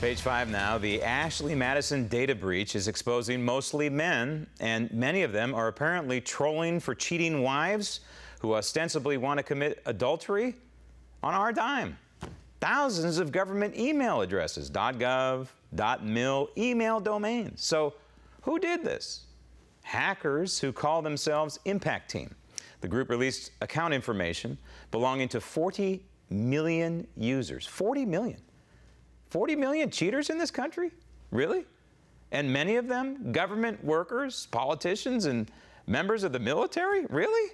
Page 5 now. The Ashley Madison data breach is exposing mostly men, and many of them are apparently trolling for cheating wives who ostensibly want to commit adultery on our dime. Thousands of government email addresses, .gov, .mil, email domains. So who did this? Hackers who call themselves Impact Team. The group released account information belonging to 40 million users. 40 million. 40 million cheaters in this country? Really? And many of them government workers, politicians, and members of the military? Really?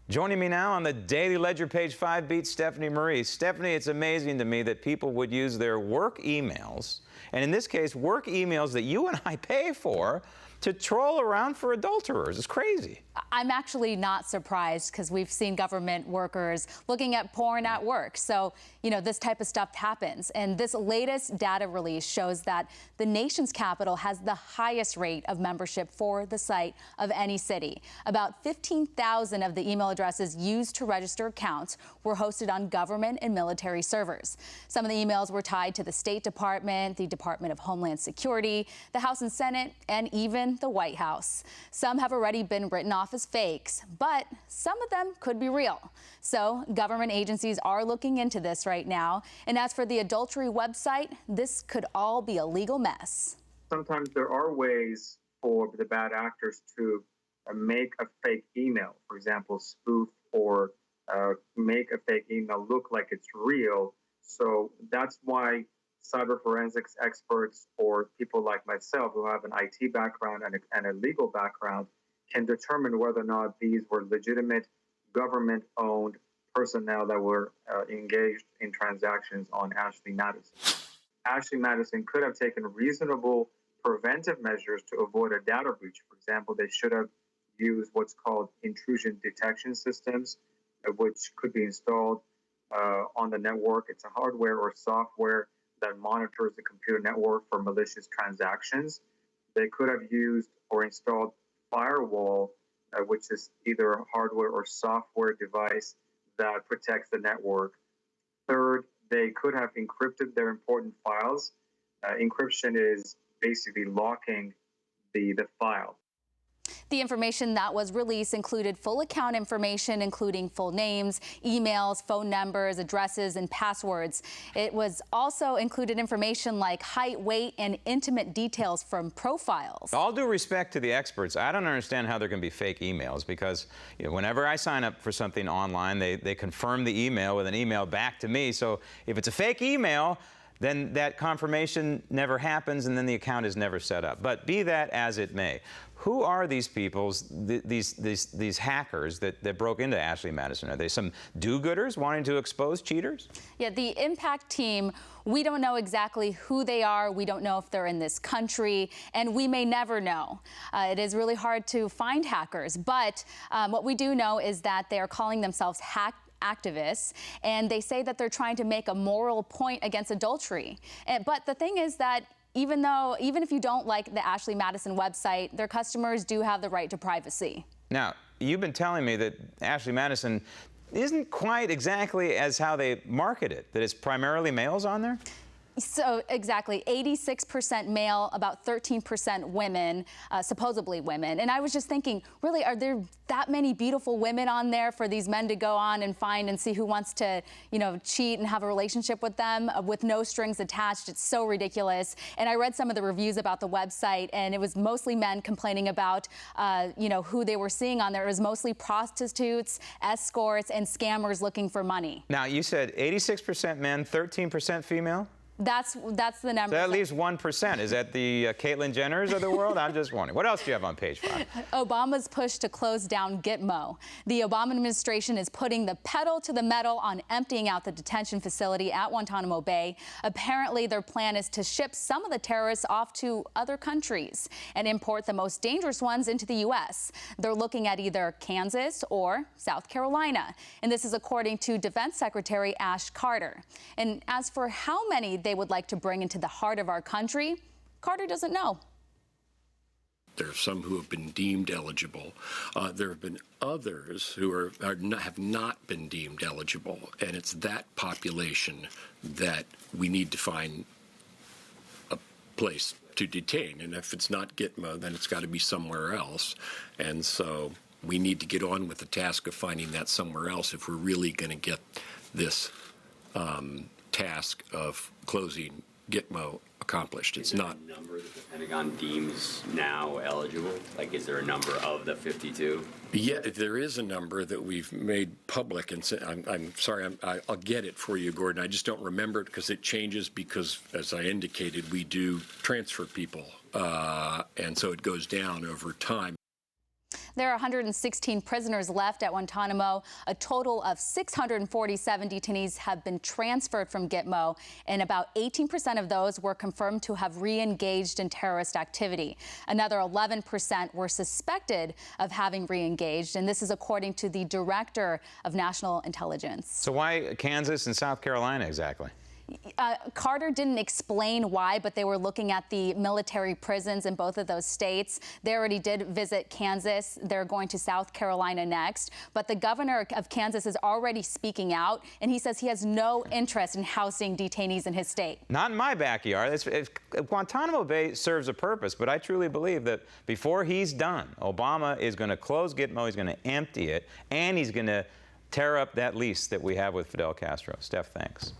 Joining me now on the Daily Ledger Page 5 beat Stephanie Marie. Stephanie, it's amazing to me that people would use their work emails, and in this case, work emails that you and I pay for, to troll around for adulterers. It's crazy. I'm actually not surprised because we've seen government workers looking at porn at work. So, this type of stuff happens. And this latest data release shows that the nation's capital has the highest rate of membership for the site of any city. About 15,000 of the email addresses used to register accounts were hosted on government and military servers. Some of the emails were tied to the State Department, the Department of Homeland Security, the House and Senate, and even the White House. Some have already been written off as fakes, but some of them could be real. So government agencies are looking into this right now. And as for the adultery website, this could all be a legal mess. Sometimes there are ways for the bad actors to make a fake email, for example, spoof or make a fake email look like it's real. So that's why cyber forensics experts or people like myself who have an IT background and a legal background can determine whether or not these were legitimate government-owned personnel that were engaged in transactions on Ashley Madison. Ashley Madison could have taken reasonable preventive measures to avoid a data breach. For example, they should have used what's called intrusion detection systems, which could be installed on the network. It's a hardware or software that monitors the computer network for malicious transactions. They could have used or installed firewall, which is either a hardware or software device that protects the network. Third, they could have encrypted their important files. Encryption is basically locking the file. The information that was released included full account information, including full names, emails, phone numbers, addresses, and passwords. It was also included information like height, weight, and intimate details from profiles. All due respect to the experts, I don't understand how there can be fake emails because whenever I sign up for something online, they confirm the email with an email back to me. So if it's a fake email, then that confirmation never happens and then the account is never set up. But be that as it may, who are these people, these hackers that broke into Ashley Madison? Are they some do-gooders wanting to expose cheaters? Yeah, the Impact Team, we don't know exactly who they are. We don't know if they're in this country, and we may never know. It is really hard to find hackers, but what we do know is that they are calling themselves activists, and they say that they're trying to make a moral point against adultery. But the thing is that even if you don't like the Ashley Madison website, their customers do have the right to privacy. Now, you've been telling me that Ashley Madison isn't quite exactly as how they market it, that it's primarily males on there? So exactly, 86% male, about 13% women, supposedly women. And I was just thinking, really, are there that many beautiful women on there for these men to go on and find and see who wants to, cheat and have a relationship with them with no strings attached? It's so ridiculous. And I read some of the reviews about the website, and it was mostly men complaining about, who they were seeing on there. It was mostly prostitutes, escorts, and scammers looking for money. Now, you said 86% men, 13% female? That's the number. So that leaves 1%. Is that the Caitlyn Jenners of the world? I'm just wondering. What else do you have on page 5? Obama's push to close down Gitmo. The Obama administration is putting the pedal to the metal on emptying out the detention facility at Guantanamo Bay. Apparently, their plan is to ship some of the terrorists off to other countries and import the most dangerous ones into the U.S. They're looking at either Kansas or South Carolina. And this is according to Defense Secretary Ash Carter. And as for how many they would like to bring into the heart of our country, Carter doesn't know. There are some who have been deemed eligible. There have been others who have not been deemed eligible, and it's that population that we need to find place to detain. And if it's not Gitmo, then it's got to be somewhere else. And so we need to get on with the task of finding that somewhere else if we're really going to get this task of closing Gitmo accomplished. It's not a number that the Pentagon deems now eligible? Like, is there a number of the 52? Yeah, there is a number that we've made public, and I'm sorry, I'll get it for you, Gordon. I just don't remember it because it changes because, as I indicated, we do transfer people, and so it goes down over time. There are 116 prisoners left at Guantanamo. A total of 647 detainees have been transferred from Gitmo, and about 18% of those were confirmed to have re-engaged in terrorist activity. Another 11% were suspected of having re-engaged, and this is according to the Director of National Intelligence. So why Kansas and South Carolina exactly? Carter didn't explain why, but they were looking at the military prisons in both of those states. They already did visit Kansas. They're going to South Carolina next. But the governor of Kansas is already speaking out, and he says he has no interest in housing detainees in his state. Not in my backyard. Guantanamo Bay serves a purpose, but I truly believe that before he's done, Obama is going to close Gitmo, he's going to empty it, and he's going to tear up that lease that we have with Fidel Castro. Steph, thanks.